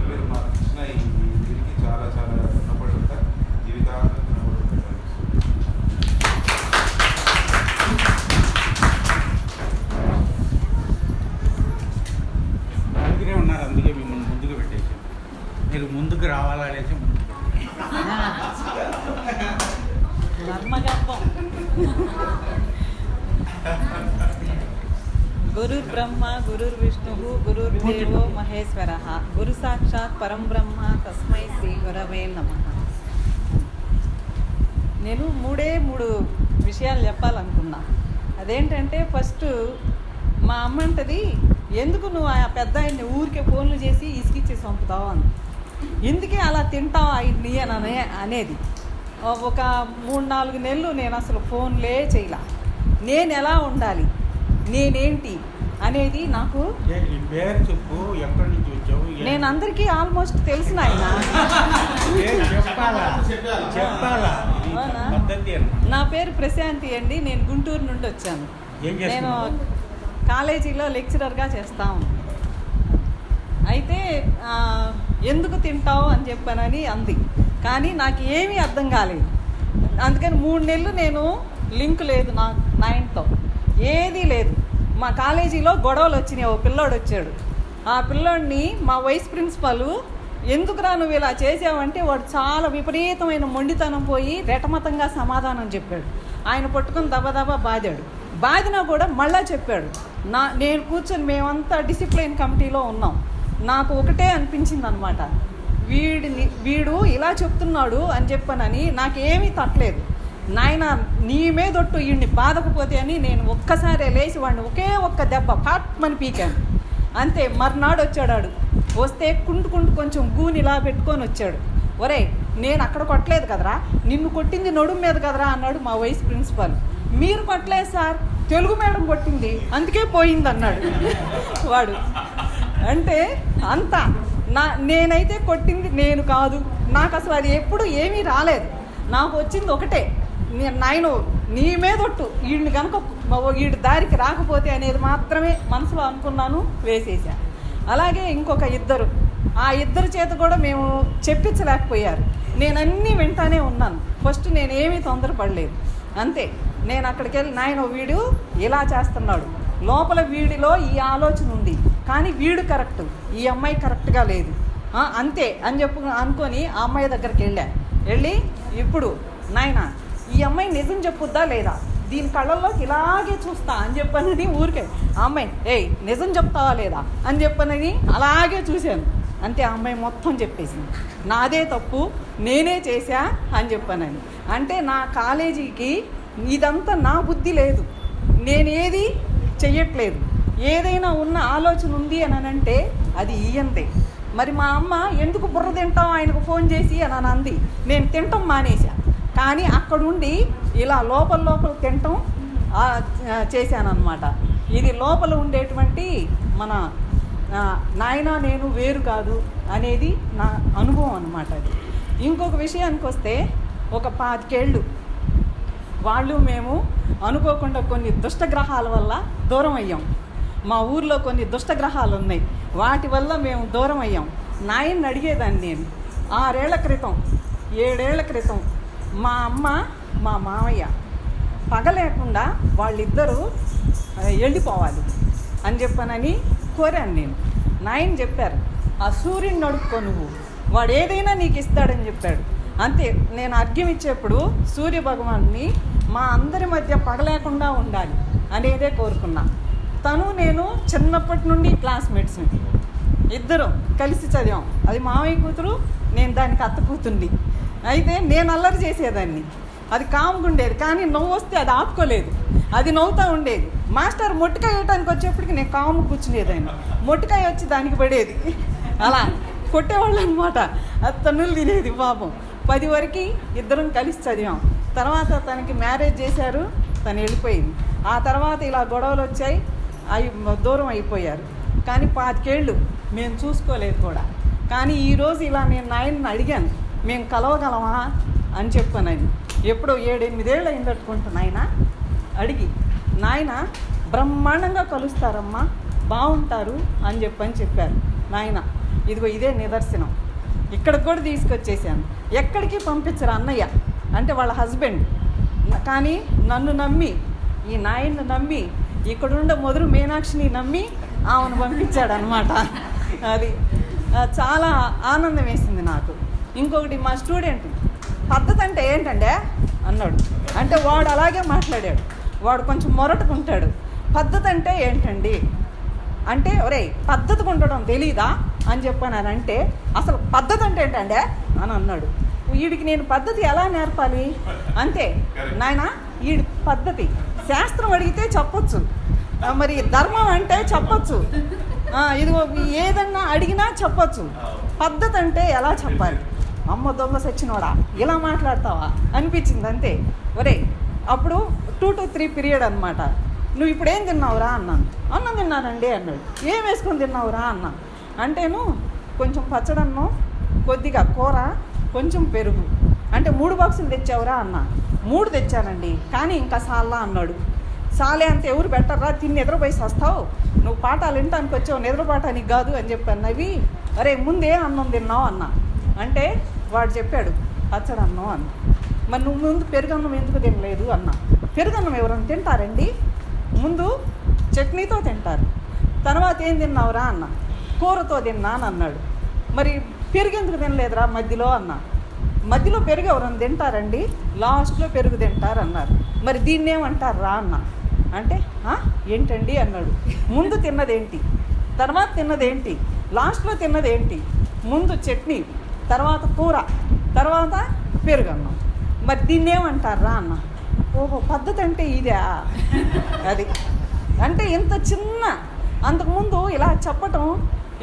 మీరు మాకు ఇచ్చిన ఈ దీనికి చాలా చాలా రుణపడి ఉంటారు. జీవితాంతం రుణపడి ఉంటారు. అందుకనే ఉన్నారు, అందుకే మిమ్మల్ని ముందుకు పెట్టేసి మీరు ముందుకు రావాలనేసి ముందుకు ధర్మగర్భం. గురుర్ బ్రహ్మ గురుర్ విష్ణు గురుర్దేవో మహేశ్వర గురు సాక్షాత్ పరం బ్రహ్మ తస్మై శ్రీ గురవే నమః. నేను మూడు విషయాలు చెప్పాలనుకున్నా. అదేంటంటే ఫస్ట్ మా అమ్మ అంటది, ఎందుకు నువ్వు ఆ పెద్ద ఆయన్ని ఊరికే ఫోన్లు చేసి ఇసుకిచ్చేసి పంపుతావు అని. ఎందుకే అలా తింటావు ఆయన్ని అని అనేది. ఒక 3-4 నెలలు నేను అసలు ఫోన్లే చేయలా. నేను ఎలా ఉండాలి, నేనేంటి అనేది నాకు. నీ పేరు చెప్పు, ఎక్కడి నుంచి వచ్చావు? నేను అందరికీ ఆల్మోస్ట్ తెలిసిన ఆయన. చెప్పాలా చెప్పాలా? ఇది అవునా? పద్ధతి అన్నమాట. నా పేరు ప్రశాంతి అండి. నేను గుంటూరు నుండి వచ్చాను. ఏం నేను చేస్తున్నావు? కాలేజీలో లెక్చరర్గా చేస్తా ఉన్నాను. అయితే ఎందుకు తింటావు అని చెప్పానని అంది. కానీ నాకు ఏమీ అర్థం కాలేదు. అందుకని 3 నెలలు నేను లింక్ లేదు నాకు నాయనతో, ఏదీ లేదు. మా కాలేజీలో గొడవలు వచ్చినాయి. ఓ పిల్లోడు వచ్చాడు. ఆ పిల్లోడిని మా వైస్ ప్రిన్సిపల్, ఎందుకురా నువ్వు ఇలా చేసావంటే వాడు చాలా విపరీతమైన మొండితనం పోయి రెటమతంగా సమాధానం చెప్పాడు. ఆయన పట్టుకుని దబదబా బాదాడు. బాదినా కూడా మళ్ళా చెప్పాడు. నేను కూర్చొని మేమంతా డిసిప్లిన్ కమిటీలో ఉన్నాం. నాకు ఒకటే అనిపించింది అనమాట, వీడు ఇలా చెప్తున్నాడు అని చెప్పానని నాకేమీ తట్టలేదు. నాయన నీ మీదొట్టు వీడిని బాధకపోతే అని నేను ఒక్కసారి లేచి వాడిని ఒకే ఒక్క దెబ్బ పాట్మని పీకాను. అంతే. మర్నాడు వచ్చాడు. వస్తే కుంటుకుంటూ కొంచెం గూనిలా పెట్టుకొని వచ్చాడు. ఒరే నేను అక్కడ కొట్టలేదు కదరా, నిన్ను కొట్టింది నడుము మీద కదరా అన్నాడు మా వైస్ ప్రిన్సిపల్. మీరు కొట్టలేదు సార్, తెలుగు మేడం కొట్టింది అందుకే పోయింది అన్నాడు వాడు. అంటే అంతా నేనైతే కొట్టింది నేను కాదు. నాకు అసలు అది ఎప్పుడు ఏమీ రాలేదు. నాకు వచ్చింది ఒకటే, నాయన నీ మీదొట్టు వీడిని కనుక వీడి దారికి రాకపోతే అనేది మాత్రమే మనసులో అనుకున్నాను, వేసేసా. అలాగే ఇంకొక ఆ ఇద్దరు చేత కూడా మేము చెప్పించలేకపోయారు. నేను అన్నీ వింటానే ఉన్నాను. ఫస్ట్ నేనేమీ తొందరపడలేదు. అంతే. నేను అక్కడికి వెళ్ళి, నాయన వీడు ఇలా చేస్తున్నాడు, లోపల వీడిలో ఈ ఆలోచన ఉంది, కానీ వీడు కరెక్ట్, ఈ అమ్మాయి కరెక్ట్గా లేదు, అంతే అని అనుకొని ఆ అమ్మాయి దగ్గరికి వెళ్ళి ఇప్పుడు నాయన ఈ అమ్మాయి నిజం చెప్పుద్దా లేదా, దీని కళ్ళల్లోకి ఇలాగే చూస్తా అని చెప్పనని ఊరికే ఆ అమ్మాయి నిజం చెప్తావా లేదా అని చెప్పనని అలాగే చూశాను. అంతే. ఆ అమ్మాయి మొత్తం చెప్పేసింది, నాదే తప్పు, నేనే చేశా అని చెప్పానని. అంటే నా కాలేజీకి ఇదంతా నా బుద్ధి లేదు, నేనేది చెయ్యట్లేదు. ఏదైనా ఉన్న ఆలోచన ఉంది అని అంటే అది ఈయంతే. మరి మా అమ్మ ఎందుకు బుర్ర తింటాం ఆయనకు ఫోన్ చేసి అని అంది. నేను తింటాం మానేశా, కానీ అక్కడుండి ఇలా లోపల తింటాం చేశానన్నమాట. ఇది లోపల ఉండేటువంటి మన నాయన నేను వేరు కాదు అనేది నా అనుభవం అన్నమాట. అది. ఇంకొక విషయానికి వస్తే, ఒక 25 ఏళ్ళు వాళ్ళు మేము అనుకోకుండా కొన్ని దుష్టగ్రహాల వల్ల దూరం అయ్యాం. మా ఊర్లో కొన్ని దుష్టగ్రహాలు ఉన్నాయి, వాటి వల్ల మేము దూరం అయ్యాం. నాయన్ని అడిగేదాన్ని నేను 6 ఏళ్ల క్రితం 7 ఏళ్ల క్రితం మా అమ్మ మా మామయ్య పగలేకుండా వాళ్ళిద్దరూ వెళ్ళిపోవాలి అని చెప్పానని కోరాను నేను. నాయన చెప్పారు, ఆ సూర్యుని నడుపుకో నువ్వు, వాడు ఏదైనా నీకు ఇస్తాడని చెప్పాడు. అంతే. నేను అర్ఘ్యం ఇచ్చేప్పుడు సూర్య భగవాన్ని మా అందరి మధ్య పగలేకుండా ఉండాలి అనేదే కోరుకున్నా. తను నేను చిన్నప్పటి నుండి క్లాస్మేట్స్ని, ఇద్దరం కలిసి చదివాం. అది మామయ్య కూతురు, నేను దానికి అత్త కూతుర్ని. అయితే నేను అల్లరి చేసేదాన్ని, అది కామ్గా ఉండేది, కానీ నవ్వు వస్తే అది ఆపుకోలేదు, అది నవ్వుతూ ఉండేది. మాస్టర్ మొట్టికాయ వేయటానికి వచ్చేప్పటికి నేను కాము కూర్చునేదాన్ని, మొట్టికాయ వచ్చి దానికి పడేది, అలా కొట్టేవాళ్ళు అనమాట. అది తన్నులు తినేది పాపం. 10 వరకు ఇద్దరం కలిసి చదివాం. తర్వాత తనకి మ్యారేజ్ చేశారు, తను వెళ్ళిపోయింది. ఆ తర్వాత ఇలా గొడవలు వచ్చాయి, అవి దూరం అయిపోయారు. కానీ 25 ఏళ్ళు మేము చూసుకోలేదు కూడా. కానీ ఈరోజు ఇలా నేను నాయన్ని అడిగాను, మేము కలవగలమా అని చెప్పానని. ఎప్పుడో 7-8 ఏళ్ళు అయింది అనుకుంటా నాయన అడిగి, నాయన బ్రహ్మాండంగా కలుస్తారమ్మా, బాగుంటారు అని చెప్పారు. నాయన ఇదిగో ఇదే నిదర్శనం, ఇక్కడికి కూడా తీసుకొచ్చేసాను. ఎక్కడికి పంపించరు అన్నయ్య అంటే వాళ్ళ హస్బెండ్, కానీ నన్ను నమ్మి, ఈ నాయన్ని నమ్మి, ఇక్కడుండే మొదలు మీనాక్షిని నమ్మి ఆమెను పంపించాడనమాట. అది చాలా ఆనందం వేసింది నాకు. ఇంకొకటి మా స్టూడెంట్, పద్ధతి అంటే ఏంటంటే అన్నాడు. అంటే వాడు అలాగే మాట్లాడాడు, వాడు కొంచెం మొరటుకుంటాడు. పద్ధతి అంటే ఏంటండి అంటే, ఒరే పద్ధతిగా ఉండడం తెలీదా అని చెప్పానంటే, అసలు పద్ధతి అంటే ఏంటంటే అని అన్నాడు. వీడికి నేను పద్ధతి ఎలా నేర్పాలి? అంతే నాయన, వీడి పద్ధతి శాస్త్రం అడిగితే చెప్పొచ్చు, మరి ధర్మం అంటే చెప్పొచ్చు, ఇదిగో ఏదన్నా అడిగినా చెప్పొచ్చు. పద్ధతి అంటే ఎలా చెప్పాలి? అమ్మ దొంగ సచ్చినోడా ఇలా మాట్లాడతావా అనిపించింది అంతే. ఒరే అప్పుడు 2 to 3 పీరియడ్ అనమాట. నువ్వు ఇప్పుడు ఏం తిన్నావురా అన్నాను. అన్నం తిన్నానండి అన్నాడు. ఏం వేసుకొని తిన్నావురా అన్నా. అంటేను కొంచెం పచ్చడన్నం, కొద్దిగా కూర, కొంచెం పెరుగు. అంటే 3 బాక్సులు తెచ్చావురా అన్నా. 3 తెచ్చానండి, కానీ ఇంకా సాలా అన్నాడు. సాలే అంత ఎవరు పెట్టర్రా, తిని నిద్రపోయి వస్తావు, నువ్వు పాఠాలు వినటానికి వచ్చావు, నిద్రపాఠానికి కాదు అని చెప్పాను. నవ్వి అరే ముందే అన్నం తిన్నావు అన్నా. అంటే వాడు చెప్పాడు పచ్చడన్నం అన్న. మరి నువ్వు ముందు పెరుగన్నం ఎందుకు తినలేదు అన్నా. పెరుగన్నం ఎవరైనా తింటారండి? ముందు చట్నీతో తింటారు, తర్వాత ఏం తిన్నావురా అన్న. కూరతో తిన్నాను అన్నాడు. మరి పెరుగు ఎందుకు తినలేదురా మధ్యలో అన్నా. మధ్యలో పెరుగు ఎవరైనా తింటారండి? లాస్ట్లో పెరుగు తింటారు అన్నారు. మరి దీన్ని ఏమంటారు రా అన్న. అంటే ఏంటండి అన్నాడు. ముందు తిన్నదేంటి, తర్వాత తిన్నదేంటి, లాస్ట్లో తిన్నదేంటి? ముందు చట్నీ, తర్వాత కూర, తర్వాత పెరుగన్నం. మరి దీన్ని ఏమంటారా అన్న. ఓహో పద్ధతి అంటే ఇదే. అది అంటే ఇంత చిన్న, అంతకుముందు ఇలా చెప్పటం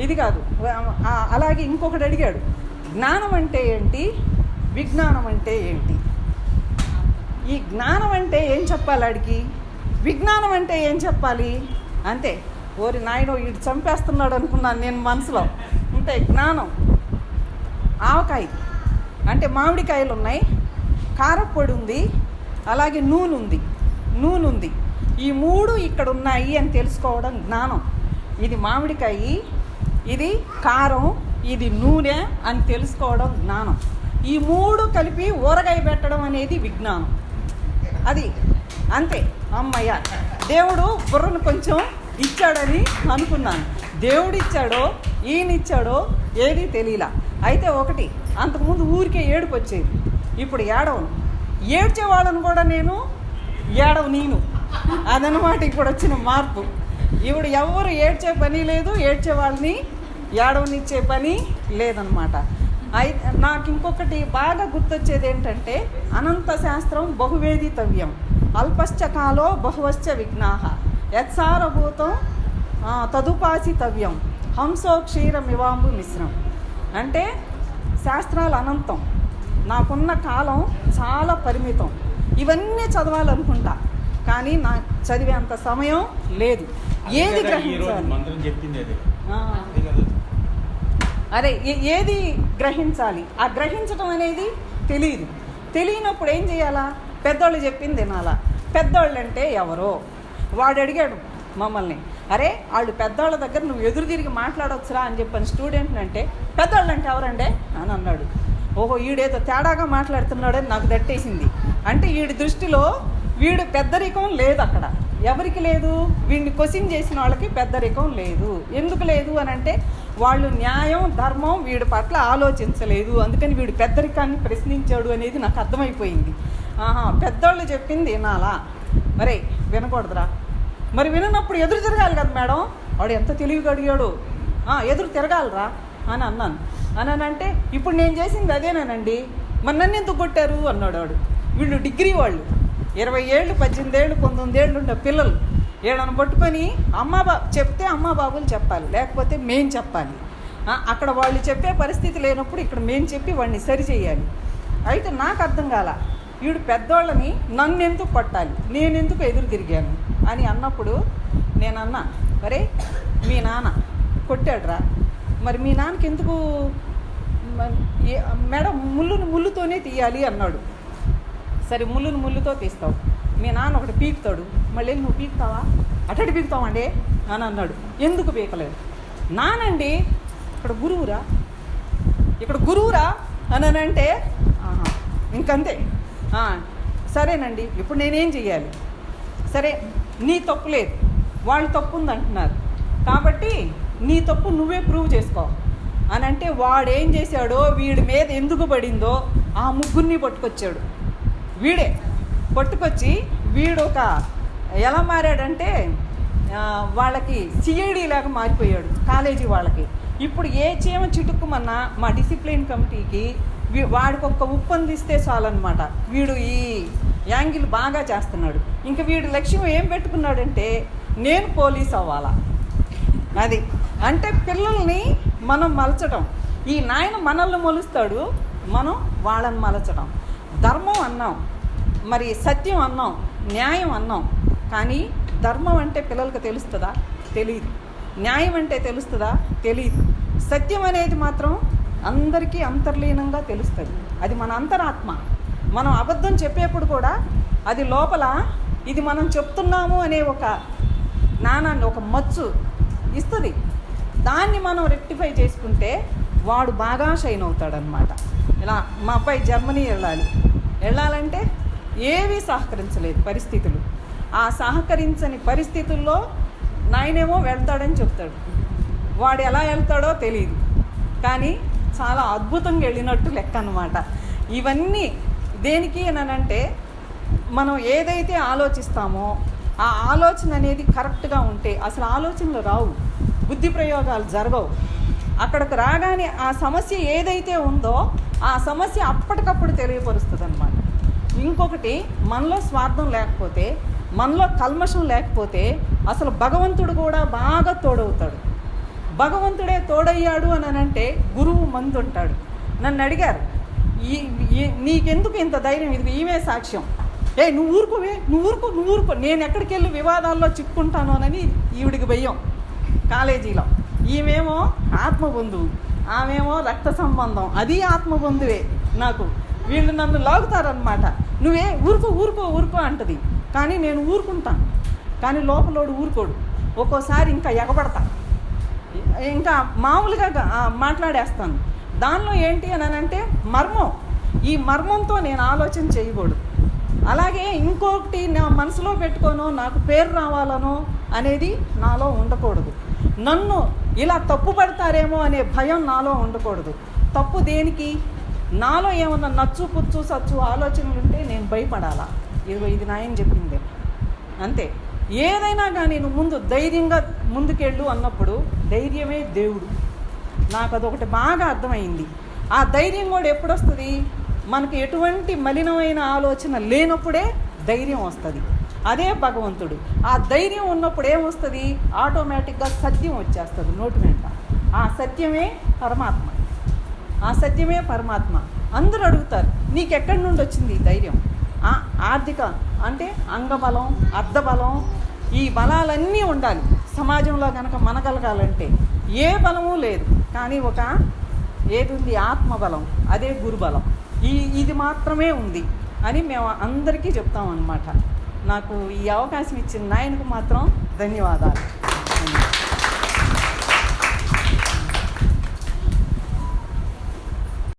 ఇది కాదు. అలాగే ఇంకొకటి అడిగాడు, జ్ఞానం అంటే ఏంటి, విజ్ఞానం అంటే ఏంటి? ఈ జ్ఞానం అంటే ఏం చెప్పాలి అడిగి, విజ్ఞానం అంటే ఏం చెప్పాలి? అంతే. ఓరి నాయనో వీడు చంపేస్తున్నాడు అనుకున్నాను నేను మనసులో. అంతే. జ్ఞానం ఆవకాయ అంటే మామిడికాయలు ఉన్నాయి, కారప్పొడి ఉంది, అలాగే నూనె ఉంది. ఈ 3 ఇక్కడ ఉన్నాయి అని తెలుసుకోవడం జ్ఞానం. ఇది మామిడికాయ, ఇది కారం, ఇది నూనె అని తెలుసుకోవడం జ్ఞానం. ఈ 3 కలిపి ఊరగాయ పెట్టడం అనేది విజ్ఞానం. అది అంతే. అమ్మయ్య, దేవుడు బుర్రను కొంచెం ఇచ్చాడని అనుకున్నాను. దేవుడు ఇచ్చాడో ఈయనిచ్చాడో ఏది తెలియలా. అయితే ఒకటి, అంతకుముందు ఊరికే ఏడుపు వచ్చేది, ఇప్పుడు ఏడవను. ఏడ్చే వాళ్ళను కూడా నేను ఏడవనీను. అదనమాట ఇప్పుడు వచ్చిన మార్పు. ఇప్పుడు ఎవరు ఏడ్చే పని లేదు, ఏడ్చే వాళ్ళని ఏడవనిచ్చే పని లేదనమాట. అయితే నాకు ఇంకొకటి బాగా గుర్తొచ్చేది ఏంటంటే, అనంత శాస్త్రం బహువేదితవ్యం, అల్పశ్చ కాలో బహువశ్చ విఘ్నాః, యత్సారభూతం తదుపాసితవ్యం, హంసో క్షీరమివాంబు మిశ్రం. అంటే శాస్త్రాలు అనంతం, నాకున్న కాలం చాలా పరిమితం. ఇవన్నీ చదవాలనుకుంటా, కానీ నాకు చదివేంత సమయం లేదు. ఏది గ్రహించాలి, అదే ఏది గ్రహించాలి, ఆ గ్రహించడం అనేది తెలియనప్పుడు ఏం చేయాలా? పెద్దోళ్ళు చెప్పింది తినాలా. పెద్దోళ్ళు అంటే ఎవరో వాడు అడిగాడు మమ్మల్ని, అరే వాళ్ళు పెద్దవాళ్ళ దగ్గర నువ్వు ఎదురు తిరిగి మాట్లాడవచ్చురా అని చెప్పాను స్టూడెంట్ని. అంటే పెద్దవాళ్ళు అంటే ఎవరంటే అని అన్నాడు. ఓహో వీడేదో తేడాగా మాట్లాడుతున్నాడని నాకు దట్టేసింది. అంటే వీడి దృష్టిలో వీడు పెద్దరికం లేదు అక్కడ. ఎవరికి లేదు? వీడిని క్వశ్చన్ చేసిన వాళ్ళకి పెద్దరికం లేదు. ఎందుకు లేదు అని అంటే, వాళ్ళు న్యాయం ధర్మం వీడి పట్ల ఆలోచించలేదు, అందుకని వీడు పెద్దరికాన్ని ప్రశ్నించాడు అనేది నాకు అర్థమైపోయింది. పెద్దోళ్ళు చెప్పింది వినాలా, మరే వినకూడదురా. మరి వినప్పుడు ఎదురు తిరగాలి కదా మేడం, వాడు ఎంత తెలివిగా అడిగాడు, ఎదురు తిరగాలరా అని అన్నాను. అంటే ఇప్పుడు నేను చేసింది అదేనానండి, మరి నన్ను ఎందుకు కొట్టారు అన్నాడు వాడు. వీళ్ళు డిగ్రీ వాళ్ళు 20 ఏళ్ళు 18 ఏళ్ళు 19 ఏళ్ళు ఉండే పిల్లలు ఏడను పట్టుకొని చెప్తే అమ్మా బాబులు చెప్పాలి, లేకపోతే మేం చెప్పాలి. అక్కడ వాళ్ళు చెప్పే పరిస్థితి లేనప్పుడు ఇక్కడ మేం చెప్పి వాడిని సరి చేయాలి. అయితే నాకు అర్థం కాల, వీడు పెద్దోళ్ళని నన్ను ఎందుకు కొట్టాలి, నేను ఎందుకు ఎదురు తిరిగాను అని అన్నప్పుడు నేనన్నా, అరే మీ నాన్న కొట్టాడురా, మరి మీ నాన్నకి ఎందుకు మేడం ముళ్ళుతోనే తీయాలి అన్నాడు. సరే ముళ్ళును ముళ్ళుతో తీస్తావు, మీ నాన్న ఒకటి పీకుతాడు, మళ్ళీ నువ్వు పీకుతావా, అటటి పీకుతావండి అని అన్నాడు. ఎందుకు పీకలేదు? నానండి ఇక్కడ గురువురా అని అంటే ఇంకంతే. సరేనండి, ఇప్పుడు నేనేం చెయ్యాలి? సరే నీ తప్పు లేదు, వాళ్ళు తప్పు ఉంది అంటున్నారు, కాబట్టి నీ తప్పు నువ్వే ప్రూవ్ చేసుకో అని అంటే వాడేం చేశాడో, వీడి మీద ఎందుకు పడిందో ఆ ముగ్గురిని పట్టుకొచ్చాడు. వీడే పట్టుకొచ్చి వీడు ఒక ఎలా మారాడంటే వాళ్ళకి సిఐడి లాగా మారిపోయాడు కాలేజీ వాళ్ళకి. ఇప్పుడు ఏ చీమ చిటుక్కుమన్నా మా డిసిప్లిన్ కమిటీకి వాడికి ఒక్క ఉప్పందిస్తే చాలన్నమాట, వీడు ఈ యాంగిల్ బాగా చేస్తున్నాడు. ఇంకా వీడు లక్ష్యం ఏం పెట్టుకున్నాడంటే నేను పోలీస్ అవ్వాలా. అది అంటే పిల్లల్ని మనం మలచడం. ఈ నాయన మనల్ని మొలుస్తాడు, మనం వాళ్ళని మలచడం. ధర్మం అన్నాం, మరి సత్యం అన్నాం, న్యాయం అన్నాం, కానీ ధర్మం అంటే పిల్లలకు తెలుస్తుందా? తెలియదు. న్యాయం అంటే తెలుస్తుందా? తెలియదు. సత్యం అనేది మాత్రం అందరికీ అంతర్లీనంగా తెలుస్తుంది. అది మన అంతరాత్మ. మనం అబద్ధం చెప్పేప్పుడు కూడా అది లోపల ఇది మనం చెప్తున్నాము అనే ఒక జ్ఞానాన్ని, ఒక మచ్చు ఇస్తుంది. దాన్ని మనం రెక్టిఫై చేసుకుంటే వాడు బాగా షైన్ అవుతాడనమాట. ఇలా మా అబ్బాయి జర్మనీ వెళ్ళాలంటే ఏవీ సహకరించలేదు పరిస్థితులు. ఆ సహకరించని పరిస్థితుల్లో నాయనేమో వెళ్తాడని చెప్తాడు. వాడు ఎలా వెళ్తాడో తెలియదు, కానీ చాలా అద్భుతంగా వెళ్ళినట్టు లెక్క అన్నమాట. ఇవన్నీ దేనికి అనంటే మనం ఏదైతే ఆలోచిస్తామో ఆ ఆలోచన అనేది కరెక్ట్గా ఉంటే అసలు ఆలోచనలు రావు, బుద్ధి ప్రయోగాలు జరగవు. అక్కడికి రాగానే ఆ సమస్య ఏదైతే ఉందో ఆ సమస్య అప్పటికప్పుడు తెలియపరుస్తుంది అన్నమాట. ఇంకొకటి, మనలో స్వార్థం లేకపోతే, మనలో కల్మషం లేకపోతే అసలు భగవంతుడు కూడా బాగా తోడవుతాడు. భగవంతుడే తోడయ్యాడు అని అంటే గురువు మందు ఉంటాడు. నన్ను అడిగారు, నీకెందుకు ఇంత ధైర్యం? ఇది ఈమె సాక్ష్యం. నువ్వు ఊరుకో, నేను ఎక్కడికి వెళ్ళి వివాదాల్లో చిక్కుంటాను అని ఈవిడికి భయం. కాలేజీలో ఈమెమో ఆత్మబంధువు, ఆమెమో రక్త సంబంధం, అది ఆత్మబంధువే నాకు. వీళ్ళు నన్ను లాగుతారనమాట. నువ్వే ఊరుకో అంటది, కానీ నేను ఊరుకుంటాను. కానీ లోపలోడు ఊరుకోడు. ఒక్కోసారి ఇంకా ఎగబడతా, ఇంకా మామూలుగా మాట్లాడేస్తాను. దానిలో ఏంటి అని అంటే మర్మం. ఈ మర్మంతో నేను ఆలోచన చేయకూడదు. అలాగే ఇంకొకటి నా మనసులో పెట్టుకోనో నాకు పేరు రావాలనో అనేది నాలో ఉండకూడదు. నన్ను ఇలా తప్పు పడతారేమో అనే భయం నాలో ఉండకూడదు. తప్పు దేనికి? నాలో ఏమన్నా నచ్చు పుచ్చు సచ్చు ఆలోచనలు ఉంటే నేను భయపడాలా. ఇది నాయన చెప్పిందే అంతే. ఏదైనా కానీ నువ్వు ముందు ధైర్యంగా ముందుకెళ్ళు అన్నప్పుడు ధైర్యమే దేవుడు. నాకు అదొకటి బాగా అర్థమైంది. ఆ ధైర్యం కూడా ఎప్పుడు వస్తుంది? మనకు ఎటువంటి మలినమైన ఆలోచన లేనప్పుడే ధైర్యం వస్తుంది. అదే భగవంతుడు. ఆ ధైర్యం ఉన్నప్పుడు ఏమొస్తుంది? ఆటోమేటిక్గా సత్యం వచ్చేస్తుంది నోటి వెంట. ఆ సత్యమే పరమాత్మ. అందరూ అడుగుతారు, నీకెక్కడి నుండి వచ్చింది ఈ ధైర్యం? ఆర్థిక అంటే అంగబలం, అర్థబలం, ఈ బలాలన్నీ ఉండాలి సమాజంలో కనుక మనగలగాలంటే. ఏ బలము లేదు, కానీ ఏది ఉంది? ఆత్మబలం, అదే గురుబలం. ఇది మాత్రమే ఉంది అని మేము అందరికీ చెప్తామన్నమాట. నాకు ఈ అవకాశం ఇచ్చిన నాయనకు మాత్రం ధన్యవాదాలు.